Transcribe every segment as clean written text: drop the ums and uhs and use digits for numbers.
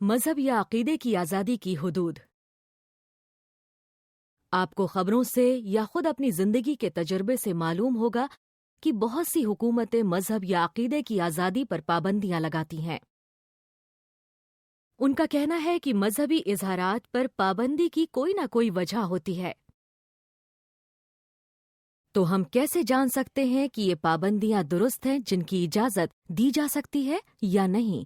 مذہب یا عقیدے کی آزادی کی حدود۔ آپ کو خبروں سے یا خود اپنی زندگی کے تجربے سے معلوم ہوگا کہ بہت سی حکومتیں مذہب یا عقیدے کی آزادی پر پابندیاں لگاتی ہیں۔ ان کا کہنا ہے کہ مذہبی اظہارات پر پابندی کی کوئی نہ کوئی وجہ ہوتی ہے۔ تو ہم کیسے جان سکتے ہیں کہ یہ پابندیاں درست ہیں جن کی اجازت دی جا سکتی ہے یا نہیں؟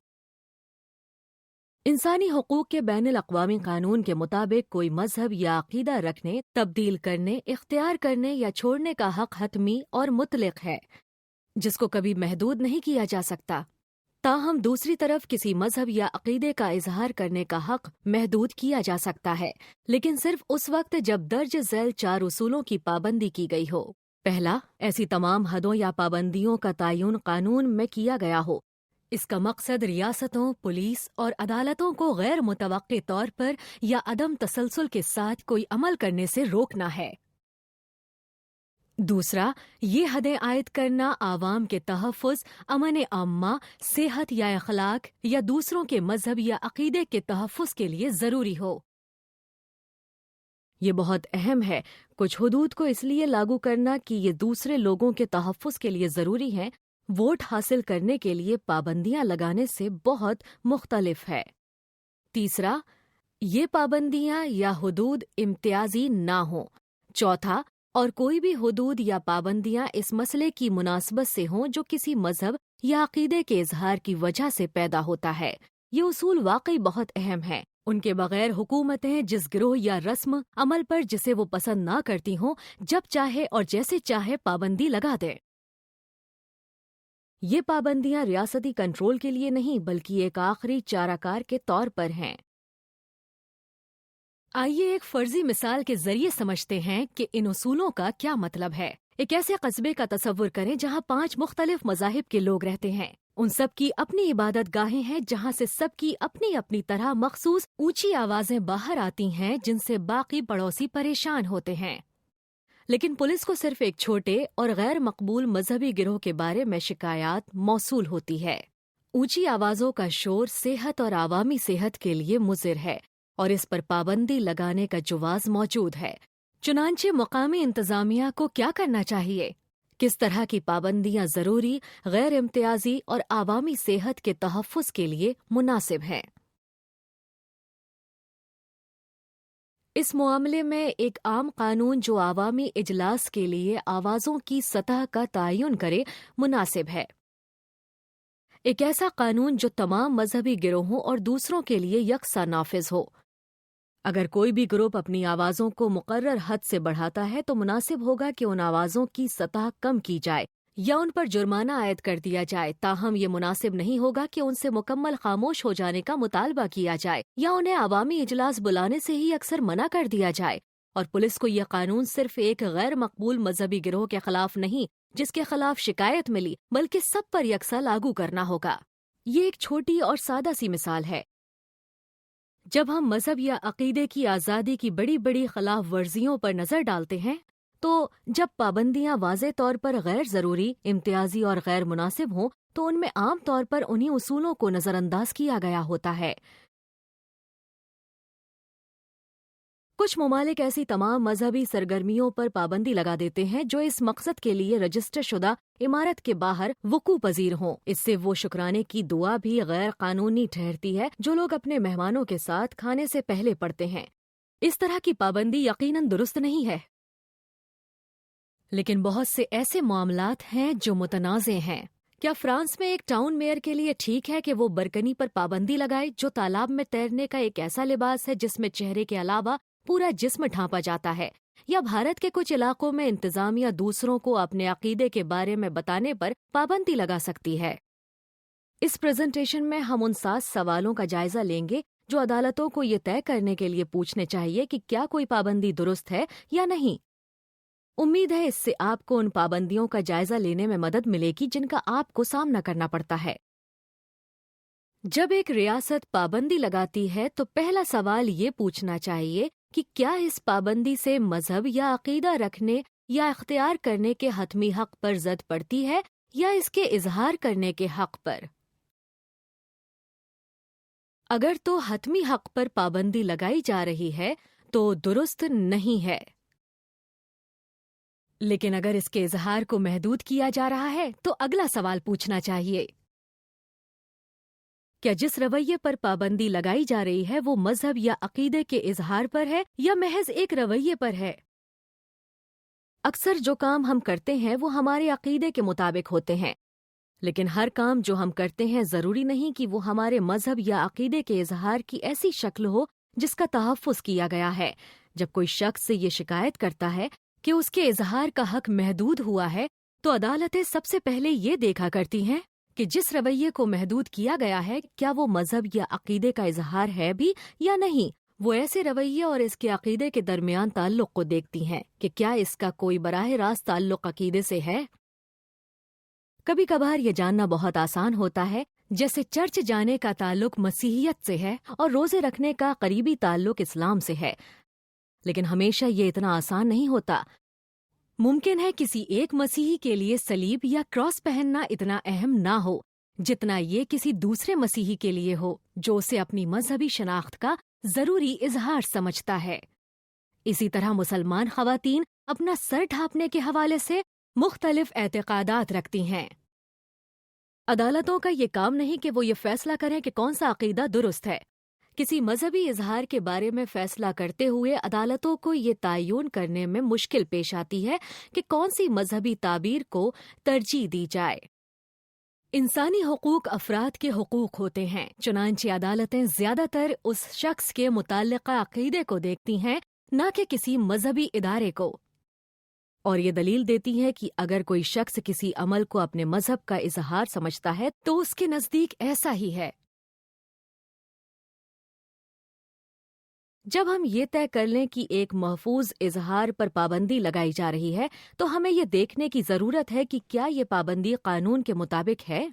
انسانی حقوق کے بین الاقوامی قانون کے مطابق کوئی مذہب یا عقیدہ رکھنے، تبدیل کرنے، اختیار کرنے یا چھوڑنے کا حق حتمی اور مطلق ہے، جس کو کبھی محدود نہیں کیا جا سکتا۔ تاہم دوسری طرف کسی مذہب یا عقیدے کا اظہار کرنے کا حق محدود کیا جا سکتا ہے، لیکن صرف اس وقت جب درج ذیل 4 اصولوں کی پابندی کی گئی ہو۔ پہلا، ایسی تمام حدوں یا پابندیوں کا تعین قانون میں کیا گیا ہو۔ اس کا مقصد ریاستوں، پولیس اور عدالتوں کو غیر متوقع طور پر یا عدم تسلسل کے ساتھ کوئی عمل کرنے سے روکنا ہے۔ دوسرا، یہ حدیں عائد کرنا عوام کے تحفظ، امن عامہ، صحت یا اخلاق یا دوسروں کے مذہب یا عقیدے کے تحفظ کے لیے ضروری ہو۔ یہ بہت اہم ہے۔ کچھ حدود کو اس لیے لاگو کرنا کہ یہ دوسرے لوگوں کے تحفظ کے لیے ضروری ہیں، ووٹ حاصل کرنے کے لیے پابندیاں لگانے سے بہت مختلف ہے۔ تیسرا، یہ پابندیاں یا حدود امتیازی نہ ہوں۔ چوتھا، اور کوئی بھی حدود یا پابندیاں اس مسئلے کی مناسبت سے ہوں جو کسی مذہب یا عقیدے کے اظہار کی وجہ سے پیدا ہوتا ہے۔ یہ اصول واقعی بہت اہم ہیں۔ ان کے بغیر حکومتیں جس گروہ یا رسم عمل پر جسے وہ پسند نہ کرتی ہوں، جب چاہے اور جیسے چاہے پابندی لگا دیں۔ یہ پابندیاں ریاستی کنٹرول کے لیے نہیں بلکہ ایک آخری چارہ کار کے طور پر ہیں۔ آئیے ایک فرضی مثال کے ذریعے سمجھتے ہیں کہ ان اصولوں کا کیا مطلب ہے۔ ایک ایسے قصبے کا تصور کریں جہاں 5 مختلف مذاہب کے لوگ رہتے ہیں۔ ان سب کی اپنی عبادت گاہیں ہیں جہاں سے سب کی اپنی اپنی طرح مخصوص اونچی آوازیں باہر آتی ہیں جن سے باقی پڑوسی پریشان ہوتے ہیں۔ لیکن پولیس کو صرف ایک چھوٹے اور غیر مقبول مذہبی گروہ کے بارے میں شکایات موصول ہوتی ہے۔ اونچی آوازوں کا شور صحت اور عوامی صحت کے لیے مضر ہے اور اس پر پابندی لگانے کا جواز موجود ہے۔ چنانچہ مقامی انتظامیہ کو کیا کرنا چاہیے؟ کس طرح کی پابندیاں ضروری، غیر امتیازی اور عوامی صحت کے تحفظ کے لیے مناسب ہیں؟ اس معاملے میں ایک عام قانون جو عوامی اجلاس کے لیے آوازوں کی سطح کا تعین کرے مناسب ہے۔ ایک ایسا قانون جو تمام مذہبی گروہوں اور دوسروں کے لیے یکساں نافذ ہو۔ اگر کوئی بھی گروپ اپنی آوازوں کو مقرر حد سے بڑھاتا ہے تو مناسب ہوگا کہ ان آوازوں کی سطح کم کی جائے یا ان پر جرمانہ عائد کر دیا جائے۔ تاہم یہ مناسب نہیں ہوگا کہ ان سے مکمل خاموش ہو جانے کا مطالبہ کیا جائے یا انہیں عوامی اجلاس بلانے سے ہی اکثر منع کر دیا جائے۔ اور پولیس کو یہ قانون صرف ایک غیر مقبول مذہبی گروہ کے خلاف نہیں جس کے خلاف شکایت ملی بلکہ سب پر یکساں لاگو کرنا ہوگا۔ یہ ایک چھوٹی اور سادہ سی مثال ہے۔ جب ہم مذہب یا عقیدے کی آزادی کی بڑی بڑی خلاف ورزیوں پر نظر ڈالتے ہیں تو جب پابندیاں واضح طور پر غیر ضروری، امتیازی اور غیر مناسب ہوں تو ان میں عام طور پر انہی اصولوں کو نظر انداز کیا گیا ہوتا ہے۔ کچھ ممالک ایسی تمام مذہبی سرگرمیوں پر پابندی لگا دیتے ہیں جو اس مقصد کے لیے رجسٹر شدہ عمارت کے باہر وقوع پذیر ہوں۔ اس سے وہ شکرانے کی دعا بھی غیر قانونی ٹھہرتی ہے جو لوگ اپنے مہمانوں کے ساتھ کھانے سے پہلے پڑھتے ہیں۔ اس طرح کی پابندی یقیناً درست نہیں ہے، لیکن بہت سے ایسے معاملات ہیں جو متنازع ہیں۔ کیا فرانس میں ایک ٹاؤن میئر کے لیے ٹھیک ہے کہ وہ برکنی پر پابندی لگائے جو تالاب میں تیرنے کا ایک ایسا لباس ہے جس میں چہرے کے علاوہ پورا جسم ڈھانپا جاتا ہے؟ یا بھارت کے کچھ علاقوں میں انتظامیہ دوسروں کو اپنے عقیدے کے بارے میں بتانے پر پابندی لگا سکتی ہے؟ اس پریزنٹیشن میں ہم ان 7 سوالوں کا جائزہ لیں گے جو عدالتوں کو یہ طے کرنے کے لیے پوچھنے چاہیے کہ کیا کوئی پابندی درست ہے یا نہیں۔ امید ہے اس سے آپ کو ان پابندیوں کا جائزہ لینے میں مدد ملے گی جن کا آپ کو سامنا کرنا پڑتا ہے۔ جب ایک ریاست پابندی لگاتی ہے تو پہلا سوال یہ پوچھنا چاہیے کہ کیا اس پابندی سے مذہب یا عقیدہ رکھنے یا اختیار کرنے کے حتمی حق پر زد پڑتی ہے یا اس کے اظہار کرنے کے حق پر۔ اگر تو حتمی حق پر پابندی لگائی جا رہی ہے تو درست نہیں ہے، لیکن اگر اس کے اظہار کو محدود کیا جا رہا ہے تو اگلا سوال پوچھنا چاہیے، کیا جس رویے پر پابندی لگائی جا رہی ہے وہ مذہب یا عقیدے کے اظہار پر ہے یا محض ایک رویے پر ہے؟ اکثر جو کام ہم کرتے ہیں وہ ہمارے عقیدے کے مطابق ہوتے ہیں، لیکن ہر کام جو ہم کرتے ہیں ضروری نہیں کہ وہ ہمارے مذہب یا عقیدے کے اظہار کی ایسی شکل ہو جس کا تحفظ کیا گیا ہے۔ جب کوئی شخص سے یہ شکایت کرتا ہے کہ اس کے اظہار کا حق محدود ہوا ہے تو عدالتیں سب سے پہلے یہ دیکھا کرتی ہیں کہ جس رویے کو محدود کیا گیا ہے کیا وہ مذہب یا عقیدے کا اظہار ہے بھی یا نہیں۔ وہ ایسے رویے اور اس کے عقیدے کے درمیان تعلق کو دیکھتی ہیں کہ کیا اس کا کوئی براہ راست تعلق عقیدے سے ہے۔ کبھی کبھار یہ جاننا بہت آسان ہوتا ہے، جیسے چرچ جانے کا تعلق مسیحیت سے ہے اور روزے رکھنے کا قریبی تعلق اسلام سے ہے، لیکن ہمیشہ یہ اتنا آسان نہیں ہوتا۔ ممکن ہے کسی ایک مسیحی کے لیے صلیب یا کراس پہننا اتنا اہم نہ ہو جتنا یہ کسی دوسرے مسیحی کے لیے ہو جو اسے اپنی مذہبی شناخت کا ضروری اظہار سمجھتا ہے۔ اسی طرح مسلمان خواتین اپنا سر ڈھانپنے کے حوالے سے مختلف اعتقادات رکھتی ہیں۔ عدالتوں کا یہ کام نہیں کہ وہ یہ فیصلہ کریں کہ کون سا عقیدہ درست ہے۔ کسی مذہبی اظہار کے بارے میں فیصلہ کرتے ہوئے عدالتوں کو یہ تعین کرنے میں مشکل پیش آتی ہے کہ کون سی مذہبی تعبیر کو ترجیح دی جائے۔ انسانی حقوق افراد کے حقوق ہوتے ہیں، چنانچہ عدالتیں زیادہ تر اس شخص کے متعلقہ عقیدے کو دیکھتی ہیں، نہ کہ کسی مذہبی ادارے کو، اور یہ دلیل دیتی ہے کہ اگر کوئی شخص کسی عمل کو اپنے مذہب کا اظہار سمجھتا ہے تو اس کے نزدیک ایسا ہی ہے۔ جب ہم یہ طے کر لیں کہ ایک محفوظ اظہار پر پابندی لگائی جا رہی ہے تو ہمیں یہ دیکھنے کی ضرورت ہے کہ کیا یہ پابندی قانون کے مطابق ہے؟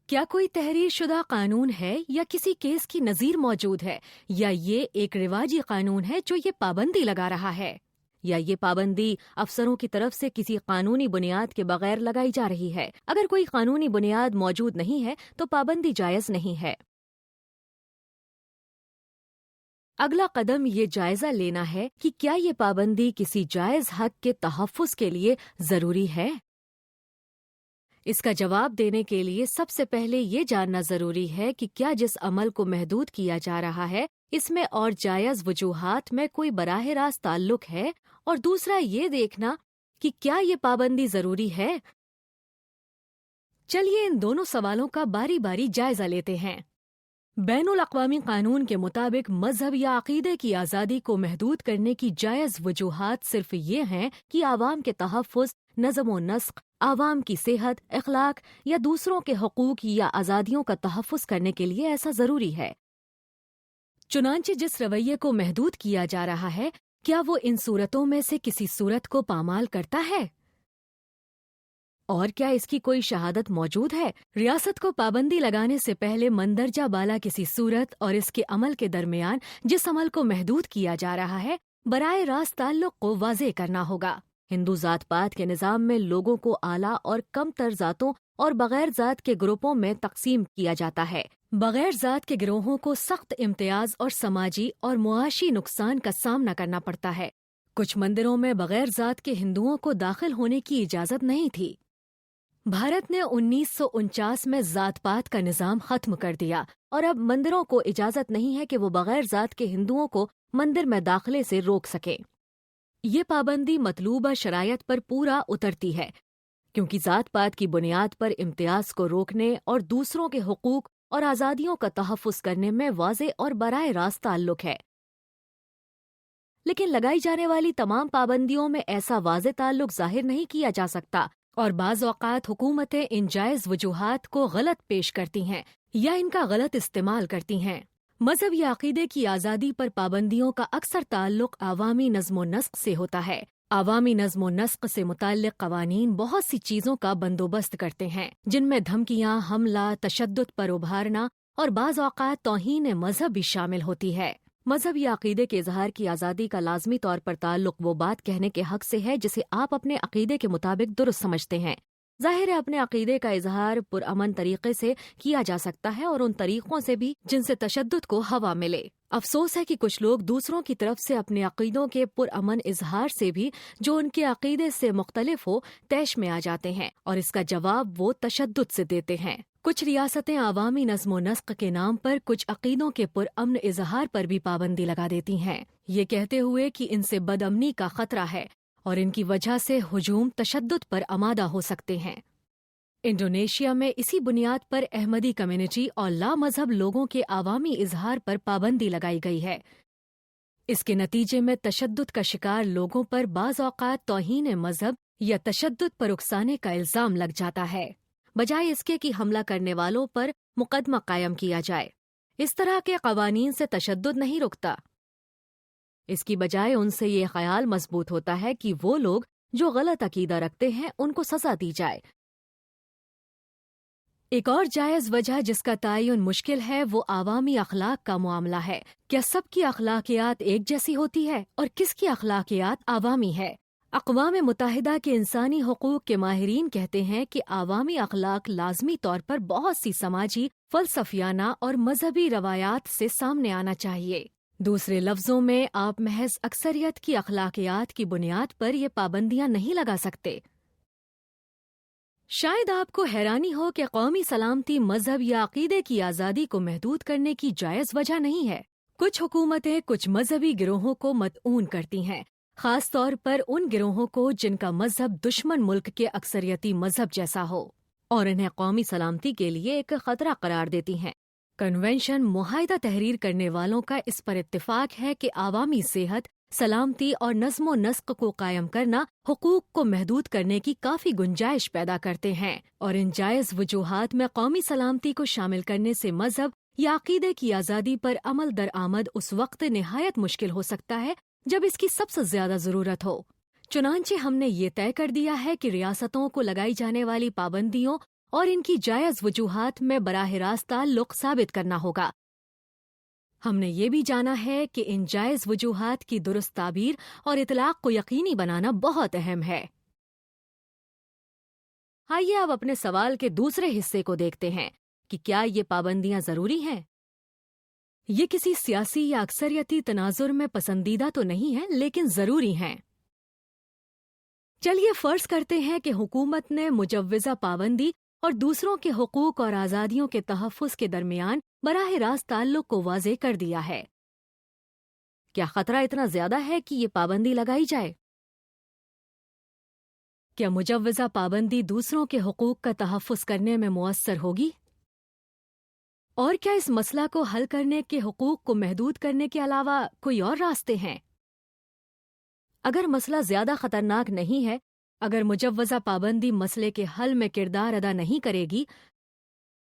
کیا کوئی تحریر شدہ قانون ہے یا کسی کیس کی نظیر موجود ہے، یا یہ ایک رواجی قانون ہے جو یہ پابندی لگا رہا ہے، یا یہ پابندی افسروں کی طرف سے کسی قانونی بنیاد کے بغیر لگائی جا رہی ہے؟ اگر کوئی قانونی بنیاد موجود نہیں ہے تو پابندی جائز نہیں ہے۔ اگلا قدم یہ جائزہ لینا ہے کہ کیا یہ پابندی کسی جائز حق کے تحفظ کے لیے ضروری ہے؟ اس کا جواب دینے کے لیے سب سے پہلے یہ جاننا ضروری ہے کہ کیا جس عمل کو محدود کیا جا رہا ہے اس میں اور جائز وجوہات میں کوئی براہ راست تعلق ہے، اور دوسرا یہ دیکھنا کہ کیا یہ پابندی ضروری ہے۔ چلیے ان دونوں سوالوں کا باری باری جائزہ لیتے ہیں۔ بین الاقوامی قانون کے مطابق مذہب یا عقیدے کی آزادی کو محدود کرنے کی جائز وجوہات صرف یہ ہیں کہ عوام کے تحفظ، نظم و نسق، عوام کی صحت، اخلاق یا دوسروں کے حقوق یا آزادیوں کا تحفظ کرنے کے لیے ایسا ضروری ہے۔ چنانچہ جس رویے کو محدود کیا جا رہا ہے کیا وہ ان صورتوں میں سے کسی صورت کو پامال کرتا ہے؟ اور کیا اس کی کوئی شہادت موجود ہے؟ ریاست کو پابندی لگانے سے پہلے مندرجہ بالا کسی صورت اور اس کے عمل کے درمیان جس عمل کو محدود کیا جا رہا ہے براہ راست تعلق کو واضح کرنا ہوگا۔ ہندو ذات پات کے نظام میں لوگوں کو اعلیٰ اور کم تر ذاتوں اور بغیر ذات کے گروپوں میں تقسیم کیا جاتا ہے۔ بغیر ذات کے گروہوں کو سخت امتیاز اور سماجی اور معاشی نقصان کا سامنا کرنا پڑتا ہے۔ کچھ مندروں میں بغیر ذات کے ہندوؤں کو داخل ہونے کی اجازت نہیں تھی۔ بھارت نے 1949 میں ذات پات کا نظام ختم کر دیا اور اب مندروں کو اجازت نہیں ہے کہ وہ بغیر ذات کے ہندوؤں کو مندر میں داخلے سے روک سکیں۔ یہ پابندی مطلوبہ شرائط پر پورا اترتی ہے، کیونکہ ذات پات کی بنیاد پر امتیاز کو روکنے اور دوسروں کے حقوق اور آزادیوں کا تحفظ کرنے میں واضح اور براہ راست تعلق ہے۔ لیکن لگائی جانے والی تمام پابندیوں میں ایسا واضح تعلق ظاہر نہیں کیا جا سکتا، اور بعض اوقات حکومتیں ان جائز وجوہات کو غلط پیش کرتی ہیں یا ان کا غلط استعمال کرتی ہیں۔ مذہب یا عقیدے کی آزادی پر پابندیوں کا اکثر تعلق عوامی نظم و نسق سے ہوتا ہے۔ عوامی نظم و نسق سے متعلق قوانین بہت سی چیزوں کا بندوبست کرتے ہیں، جن میں دھمکیاں، حملہ، تشدد پر ابھارنا اور بعض اوقات توہین مذہب بھی شامل ہوتی ہے۔ مذہب یا عقیدے کے اظہار کی آزادی کا لازمی طور پر تعلق وہ بات کہنے کے حق سے ہے جسے آپ اپنے عقیدے کے مطابق درست سمجھتے ہیں، ظاہر ہے اپنے عقیدے کا اظہار پرامن طریقے سے کیا جا سکتا ہے اور ان طریقوں سے بھی جن سے تشدد کو ہوا ملے۔ افسوس ہے کہ کچھ لوگ دوسروں کی طرف سے اپنے عقیدوں کے پرامن اظہار سے بھی جو ان کے عقیدے سے مختلف ہو طیش میں آ جاتے ہیں اور اس کا جواب وہ تشدد سے دیتے ہیں۔ کچھ ریاستیں عوامی نظم و نسق کے نام پر کچھ عقیدوں کے پرامن اظہار پر بھی پابندی لگا دیتی ہیں، یہ کہتے ہوئے کہ ان سے بد امنی کا خطرہ ہے اور ان کی وجہ سے ہجوم تشدد پر آمادہ ہو سکتے ہیں۔ انڈونیشیا میں اسی بنیاد پر احمدی کمیونٹی اور لامذہب لوگوں کے عوامی اظہار پر پابندی لگائی گئی ہے۔ اس کے نتیجے میں تشدد کا شکار لوگوں پر بعض اوقات توہین مذہب یا تشدد پر اکسانے کا الزام لگ جاتا ہے، بجائے اس کے کہ حملہ کرنے والوں پر مقدمہ قائم کیا جائے۔ اس طرح کے قوانین سے تشدد نہیں رکتا، اس کی بجائے ان سے یہ خیال مضبوط ہوتا ہے کہ وہ لوگ جو غلط عقیدہ رکھتے ہیں ان کو سزا دی جائے۔ ایک اور جائز وجہ جس کا تعین مشکل ہے وہ عوامی اخلاق کا معاملہ ہے۔ کیا سب کی اخلاقیات ایک جیسی ہوتی ہے اور کس کی اخلاقیات عوامی ہے؟ اقوام متحدہ کے انسانی حقوق کے ماہرین کہتے ہیں کہ عوامی اخلاق لازمی طور پر بہت سی سماجی، فلسفیانہ اور مذہبی روایات سے سامنے آنا چاہیے۔ دوسرے لفظوں میں آپ محض اکثریت کی اخلاقیات کی بنیاد پر یہ پابندیاں نہیں لگا سکتے۔ شاید آپ کو حیرانی ہو کہ قومی سلامتی مذہب یا عقیدے کی آزادی کو محدود کرنے کی جائز وجہ نہیں ہے۔ کچھ حکومتیں کچھ مذہبی گروہوں کو مطعون کرتی ہیں، خاص طور پر ان گروہوں کو جن کا مذہب دشمن ملک کے اکثریتی مذہب جیسا ہو، اور انہیں قومی سلامتی کے لیے ایک خطرہ قرار دیتی ہیں۔ کنونشن معاہدہ تحریر کرنے والوں کا اس پر اتفاق ہے کہ عوامی صحت، سلامتی اور نظم و نسق کو قائم کرنا حقوق کو محدود کرنے کی کافی گنجائش پیدا کرتے ہیں، اور ان جائز وجوہات میں قومی سلامتی کو شامل کرنے سے مذہب یا عقیدے کی آزادی پر عمل درآمد اس وقت نہایت مشکل ہو سکتا ہے جب اس کی سب سے زیادہ ضرورت ہو۔ چنانچہ ہم نے یہ طے کر دیا ہے کہ ریاستوں کو لگائی جانے والی پابندیوں اور ان کی جائز وجوہات میں براہ راست تعلق ثابت کرنا ہوگا۔ ہم نے یہ بھی جانا ہے کہ ان جائز وجوہات کی درست تعبیر اور اطلاق کو یقینی بنانا بہت اہم ہے۔ آئیے اب اپنے سوال کے دوسرے حصے کو دیکھتے ہیں کہ کیا یہ پابندیاں ضروری ہیں؟ یہ کسی سیاسی یا اکثریتی تناظر میں پسندیدہ تو نہیں ہیں، لیکن ضروری ہیں۔ چلیے فرض کرتے ہیں کہ حکومت نے مجوزہ پابندی اور دوسروں کے حقوق اور آزادیوں کے تحفظ کے درمیان براہ راست تعلق کو واضح کر دیا ہے۔ کیا خطرہ اتنا زیادہ ہے کہ یہ پابندی لگائی جائے؟ کیا مجوزہ پابندی دوسروں کے حقوق کا تحفظ کرنے میں مؤثر ہوگی؟ اور کیا اس مسئلہ کو حل کرنے کے حقوق کو محدود کرنے کے علاوہ کوئی اور راستے ہیں؟ اگر مسئلہ زیادہ خطرناک نہیں ہے، اگر مجوزہ پابندی مسئلے کے حل میں کردار ادا نہیں کرے گی،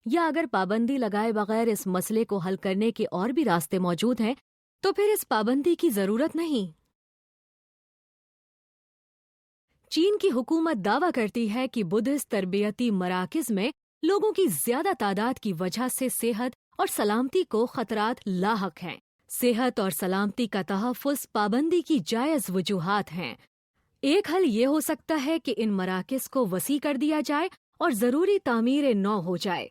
یا اگر پابندی لگائے بغیر اس مسئلے کو حل کرنے کے اور بھی راستے موجود ہیں، تو پھر اس پابندی کی ضرورت نہیں۔ چین کی حکومت دعویٰ کرتی ہے کہ بدھسٹ تربیتی مراکز میں لوگوں کی زیادہ تعداد کی وجہ سے صحت اور سلامتی کو خطرات لاحق ہیں۔ صحت اور سلامتی کا تحفظ پابندی کی جائز وجوہات ہیں۔ ایک حل یہ ہو سکتا ہے کہ ان مراکز کو وسیع کر دیا جائے اور ضروری تعمیر نو ہو جائے۔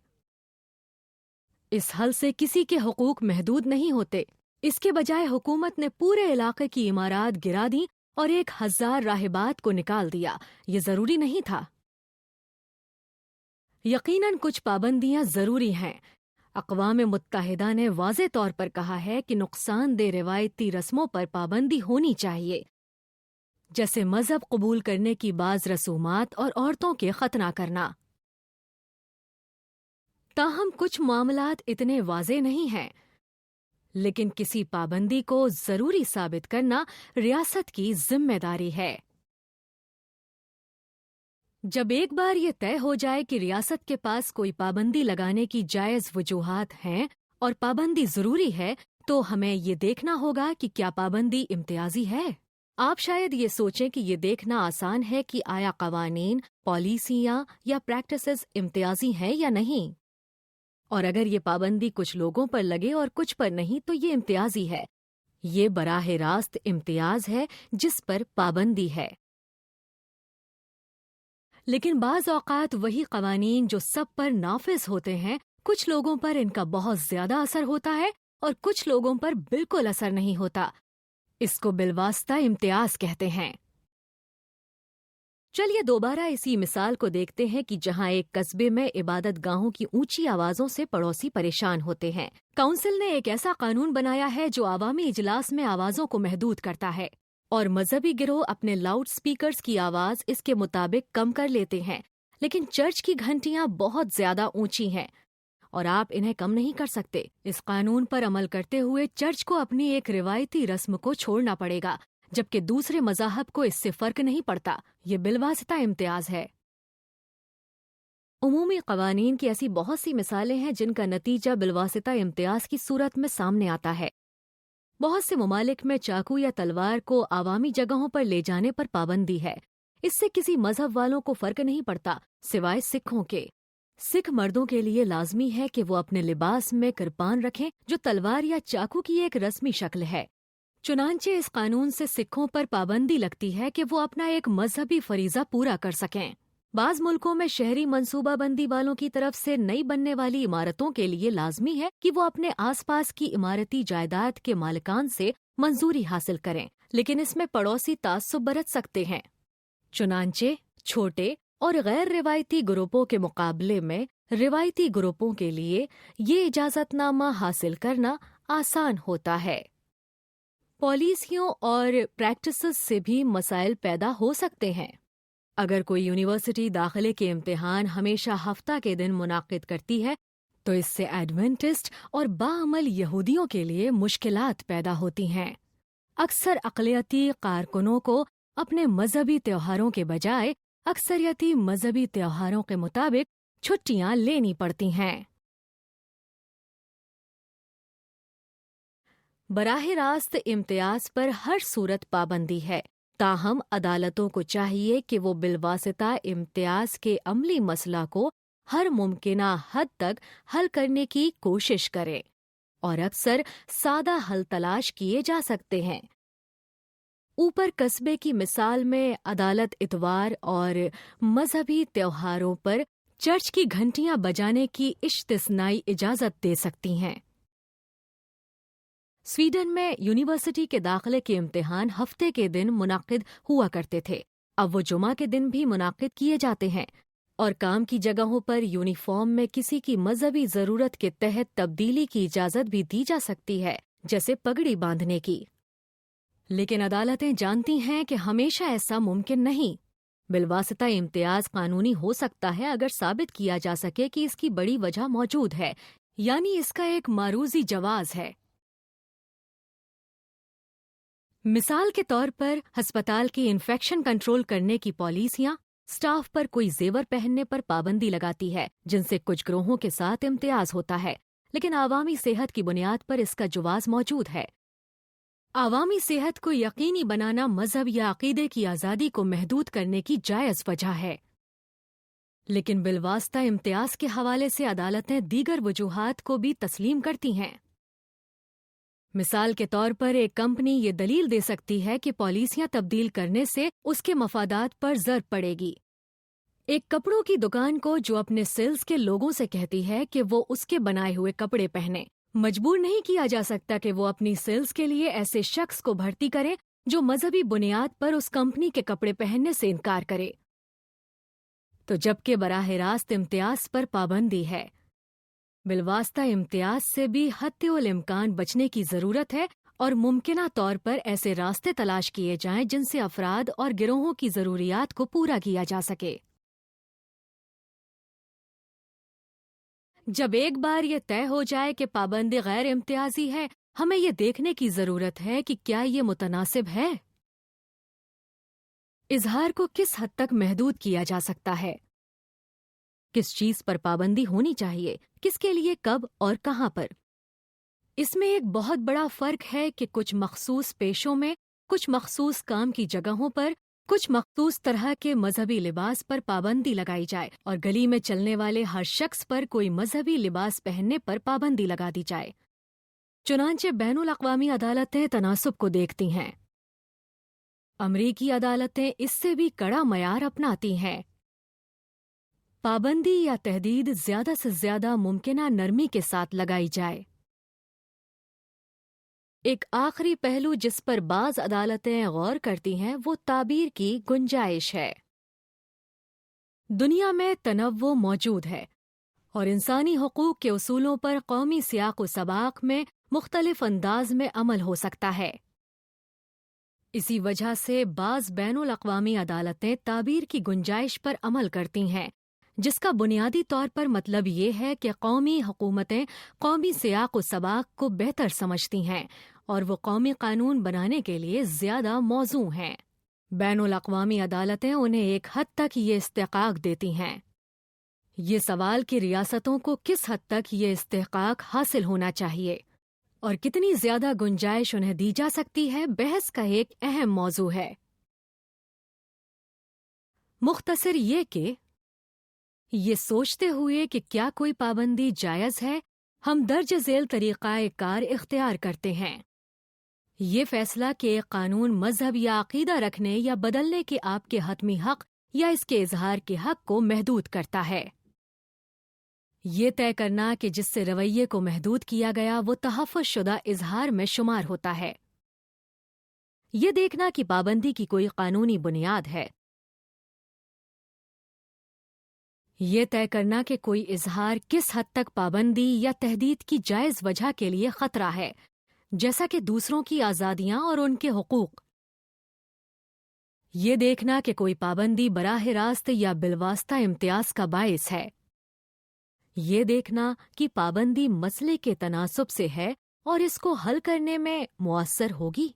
اس حل سے کسی کے حقوق محدود نہیں ہوتے۔ اس کے بجائے حکومت نے پورے علاقے کی عمارات گرا دیں اور 1000 راہبات کو نکال دیا۔ یہ ضروری نہیں تھا۔ یقیناً کچھ پابندیاں ضروری ہیں۔ اقوام متحدہ نے واضح طور پر کہا ہے کہ نقصان دہ روایتی رسموں پر پابندی ہونی چاہیے، جیسے مذہب قبول کرنے کی بعض رسومات اور عورتوں کے ختنہ کرنا۔ تاہم کچھ معاملات اتنے واضح نہیں ہیں، لیکن کسی پابندی کو ضروری ثابت کرنا ریاست کی ذمہ داری ہے۔ جب ایک بار یہ طے ہو جائے کہ ریاست کے پاس کوئی پابندی لگانے کی جائز وجوہات ہیں اور پابندی ضروری ہے، تو ہمیں یہ دیکھنا ہوگا کہ کیا پابندی امتیازی ہے۔ آپ شاید یہ سوچیں کہ یہ دیکھنا آسان ہے کہ آیا قوانین، پالیسیاں یا پریکٹسز امتیازی ہیں یا نہیں، اور اگر یہ پابندی کچھ لوگوں پر لگے اور کچھ پر نہیں تو یہ امتیازی ہے۔ یہ براہ راست امتیاز ہے جس پر پابندی ہے۔ لیکن بعض اوقات وہی قوانین جو سب پر نافذ ہوتے ہیں، کچھ لوگوں پر ان کا بہت زیادہ اثر ہوتا ہے اور کچھ لوگوں پر بالکل اثر نہیں ہوتا۔ اس کو بالواسطہ امتیاز کہتے ہیں۔ چلیے دوبارہ اسی مثال کو دیکھتے ہیں کہ جہاں ایک قصبے میں عبادت گاہوں کی اونچی آوازوں سے پڑوسی پریشان ہوتے ہیں۔ کونسل نے ایک ایسا قانون بنایا ہے جو عوامی اجلاس میں آوازوں کو محدود کرتا ہے، اور مذہبی گروہ اپنے لاؤڈ سپیکرز کی آواز اس کے مطابق کم کر لیتے ہیں، لیکن چرچ کی گھنٹیاں بہت زیادہ اونچی ہیں اور آپ انہیں کم نہیں کر سکتے۔ اس قانون پر عمل کرتے ہوئے چرچ کو اپنی ایک روایتی رسم کو چھوڑنا پڑے گا، جبکہ دوسرے مذاہب کو اس سے فرق نہیں پڑتا۔ یہ بالواسطہ امتیاز ہے۔ عمومی قوانین کی ایسی بہت سی مثالیں ہیں جن کا نتیجہ بالواسطہ امتیاز کی صورت میں سامنے آتا ہے۔ بہت سے ممالک میں چاقو یا تلوار کو عوامی جگہوں پر لے جانے پر پابندی ہے۔ اس سے کسی مذہب والوں کو فرق نہیں پڑتا سوائے سکھوں کے۔ سکھ مردوں کے لیے لازمی ہے کہ وہ اپنے لباس میں کرپان رکھیں، جو تلوار یا چاقو کی ایک رسمی شکل ہے۔ چنانچہ اس قانون سے سکھوں پر پابندی لگتی ہے کہ وہ اپنا ایک مذہبی فریضہ پورا کر سکیں۔ بعض ملکوں میں شہری منصوبہ بندی والوں کی طرف سے نئی بننے والی عمارتوں کے لیے لازمی ہے کہ وہ اپنے آس پاس کی عمارتی جائیداد کے مالکان سے منظوری حاصل کریں، لیکن اس میں پڑوسی تعصب برت سکتے ہیں۔ چنانچہ چھوٹے اور غیر روایتی گروپوں کے مقابلے میں روایتی گروپوں کے لیے یہ اجازت نامہ حاصل کرنا آسان ہوتا ہے۔ پالیسیوں اور پریکٹسز سے بھی مسائل پیدا ہو سکتے ہیں۔ اگر کوئی یونیورسٹی داخلے کے امتحان ہمیشہ ہفتہ کے دن منعقد کرتی ہے تو اس سے ایڈوینٹسٹ اور باعمل یہودیوں کے لیے مشکلات پیدا ہوتی ہیں۔ اکثر اقلیتی کارکنوں کو اپنے مذہبی تہواروں کے بجائے اکثریتی مذہبی تہواروں کے مطابق چھٹیاں لینی پڑتی ہیں۔ براہ راست امتیاز پر ہر صورت پابندی ہے، تاہم عدالتوں کو چاہیے کہ وہ بالواسطہ امتیاز کے عملی مسئلہ کو ہر ممکنہ حد تک حل کرنے کی کوشش کریں، اور اکثر سادہ حل تلاش کیے جا سکتے ہیں۔ اوپر قصبے کی مثال میں عدالت اتوار اور مذہبی تہواروں پر چرچ کی گھنٹیاں بجانے کی استثنائی اجازت دے سکتی ہیں۔ سویڈن میں یونیورسٹی کے داخلے کے امتحان ہفتے کے دن منعقد ہوا کرتے تھے، اب وہ جمعہ کے دن بھی منعقد کیے جاتے ہیں، اور کام کی جگہوں پر یونیفارم میں کسی کی مذہبی ضرورت کے تحت تبدیلی کی اجازت بھی دی جا سکتی ہے، جیسے پگڑی باندھنے کی۔ لیکن عدالتیں جانتی ہیں کہ ہمیشہ ایسا ممکن نہیں۔ بالواسطہ امتیاز قانونی ہو سکتا ہے اگر ثابت کیا جا سکے کہ اس کی بڑی وجہ موجود ہے، یعنی اس کا ایک معروضی جواز ہے۔ مثال کے طور پر ہسپتال کی انفیکشن کنٹرول کرنے کی پالیسیاں سٹاف پر کوئی زیور پہننے پر پابندی لگاتی ہے، جن سے کچھ گروہوں کے ساتھ امتیاز ہوتا ہے، لیکن عوامی صحت کی بنیاد پر اس کا جواز موجود ہے۔ عوامی صحت کو یقینی بنانا مذہب یا عقیدے کی آزادی کو محدود کرنے کی جائز وجہ ہے، لیکن بالواسطہ امتیاز کے حوالے سے عدالتیں دیگر وجوہات کو بھی تسلیم کرتی ہیں۔ مثال کے طور پر ایک کمپنی یہ دلیل دے سکتی ہے کہ پالیسیاں تبدیل کرنے سے اس کے مفادات پر ضرر پڑے گی۔ ایک کپڑوں کی دکان کو جو اپنے سیلز کے لوگوں سے کہتی ہے کہ وہ اس کے بنائے ہوئے کپڑے پہنیں، مجبور نہیں کیا جا سکتا کہ وہ اپنی سیلز کے لیے ایسے شخص کو بھرتی کرے جو مذہبی بنیاد پر اس کمپنی کے کپڑے پہننے سے انکار کرے۔ تو جبکہ براہ راست امتیاز پر پابندی ہے، بالواسطہ امتیاز سے بھی حتی الامکان بچنے کی ضرورت ہے، اور ممکنہ طور پر ایسے راستے تلاش کیے جائیں جن سے افراد اور گروہوں کی ضروریات کو پورا کیا جا سکے۔ جب ایک بار یہ طے ہو جائے کہ پابندی غیر امتیازی ہے، ہمیں یہ دیکھنے کی ضرورت ہے کہ کیا یہ متناسب ہے۔ اظہار کو کس حد تک محدود کیا جا سکتا ہے؟ کس چیز پر پابندی ہونی چاہیے، کس کے لیے، کب اور کہاں پر؟ اس میں ایک بہت بڑا فرق ہے کہ کچھ مخصوص پیشوں میں، کچھ مخصوص کام کی جگہوں پر، کچھ مخصوص طرح کے مذہبی لباس پر پابندی لگائی جائے، اور گلی میں چلنے والے ہر شخص پر کوئی مذہبی لباس پہننے پر پابندی لگا دی جائے۔ چنانچہ بین الاقوامی عدالتیں تناسب کو دیکھتی ہیں۔ امریکی عدالتیں اس سے بھی کڑا معیار اپناتی ہیں۔ پابندی یا تحدید زیادہ سے زیادہ ممکنہ نرمی کے ساتھ لگائی جائے۔ ایک آخری پہلو جس پر بعض عدالتیں غور کرتی ہیں وہ تعبیر کی گنجائش ہے۔ دنیا میں تنوع موجود ہے اور انسانی حقوق کے اصولوں پر قومی سیاق و سباق میں مختلف انداز میں عمل ہو سکتا ہے۔ اسی وجہ سے بعض بین الاقوامی عدالتیں تعبیر کی گنجائش پر عمل کرتی ہیں، جس کا بنیادی طور پر مطلب یہ ہے کہ قومی حکومتیں قومی سیاق و سباق کو بہتر سمجھتی ہیں اور وہ قومی قانون بنانے کے لیے زیادہ موزوں ہیں۔ بین الاقوامی عدالتیں انہیں ایک حد تک یہ استحقاق دیتی ہیں۔ یہ سوال کہ ریاستوں کو کس حد تک یہ استحقاق حاصل ہونا چاہیے اور کتنی زیادہ گنجائش انہیں دی جا سکتی ہے، بحث کا ایک اہم موضوع ہے۔ مختصر یہ کہ یہ سوچتے ہوئے کہ کیا کوئی پابندی جائز ہے، ہم درج ذیل طریقہ کار اختیار کرتے ہیں۔ یہ فیصلہ کہ ایک قانون مذہب یا عقیدہ رکھنے یا بدلنے کے آپ کے حتمی حق یا اس کے اظہار کے حق کو محدود کرتا ہے۔ یہ طے کرنا کہ جس سے رویے کو محدود کیا گیا وہ تحفظ شدہ اظہار میں شمار ہوتا ہے۔ یہ دیکھنا کہ پابندی کی کوئی قانونی بنیاد ہے۔ یہ طے کرنا کہ کوئی اظہار کس حد تک پابندی یا تحدید کی جائز وجہ کے لیے خطرہ ہے، جیسا کہ دوسروں کی آزادیاں اور ان کے حقوق۔ یہ دیکھنا کہ کوئی پابندی براہ راست یا بالواسطہ امتیاز کا باعث ہے۔ یہ دیکھنا کہ پابندی مسئلے کے تناسب سے ہے اور اس کو حل کرنے میں مؤثر ہوگی۔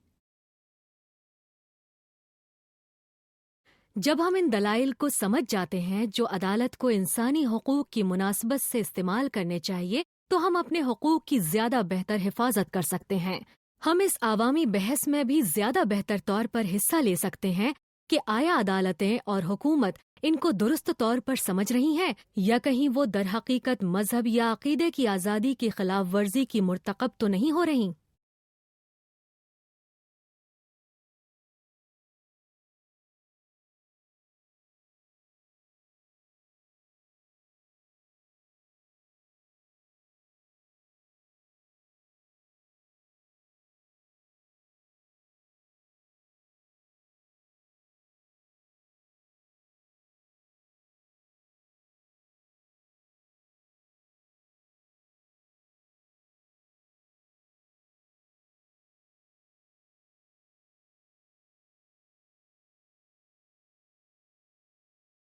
جب ہم ان دلائل کو سمجھ جاتے ہیں جو عدالت کو انسانی حقوق کی مناسبت سے استعمال کرنے چاہیے، تو ہم اپنے حقوق کی زیادہ بہتر حفاظت کر سکتے ہیں۔ ہم اس عوامی بحث میں بھی زیادہ بہتر طور پر حصہ لے سکتے ہیں کہ آیا عدالتیں اور حکومت ان کو درست طور پر سمجھ رہی ہیں یا کہیں وہ در حقیقت مذہب یا عقیدے کی آزادی کی خلاف ورزی کی مرتکب تو نہیں ہو رہی۔